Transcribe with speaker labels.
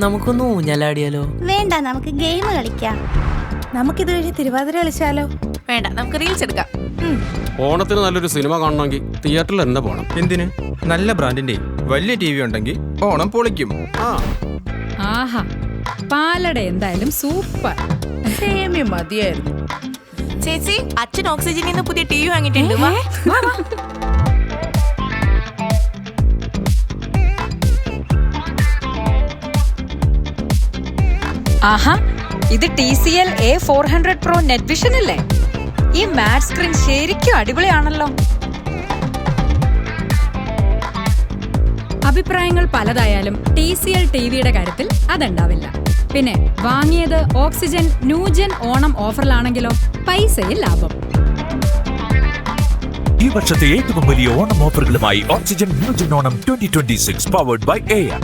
Speaker 1: നമുക്കൊന്ന് ഊഞ്ഞാലാടിയാലോ?
Speaker 2: വേണ്ട, നമുക്ക് ഗെയിം കളിക്കാം.
Speaker 3: നമുക്കിത് വഴി തിരുവാതിര കളിച്ചാലോ?
Speaker 4: വേണ്ട, നമുക്ക് റീൽസ് എടുക്കാം.
Speaker 5: ഓണത്തിന് നല്ലൊരു സിനിമ കാണണമെങ്കിൽ തിയേറ്ററിൽ തന്നെ പോകണം.
Speaker 6: എന്തിന്? നല്ല ബ്രാൻഡിന്റെ വലിയ ടി വി ഉണ്ടെങ്കിൽ ഓണം പൊളിക്കും.
Speaker 7: ആഹാ, പാലട എന്തായാലും സൂപ്പർ.
Speaker 3: സേമിയ മതിയായിരുന്നു.
Speaker 4: ചേച്ചി, അച്ഛൻ ഓക്സിജനിൽ നിന്ന് പുതിയ ടി വി വാങ്ങിയിട്ടുണ്ട്. വാ.
Speaker 8: ആഹാ, ഇത് TCL A400 Pro net vision അല്ലേ? ഈ മാറ്റ് സ്ക്രീൻ ശരിക്കും അടിപൊളിയാണല്ലോ.
Speaker 7: അഭിപ്രായങ്ങൾ പലതായാലും TCL ടിവിയുടെ കാര്യത്തിൽ അതുണ്ടാവില്ല. പിന്നെ വാങ്ങിയത് ഓക്സിജൻ ന്യൂജൻ ഓണം ഓഫറിലാണെങ്കിലോ പൈസയിൽ ലാഭം.
Speaker 9: ഈ വർഷത്തെ ഏറ്റവും വലിയ ഓണം ഓഫറുകളുമായി oxygen new gen Onam 2026 powered by AIR.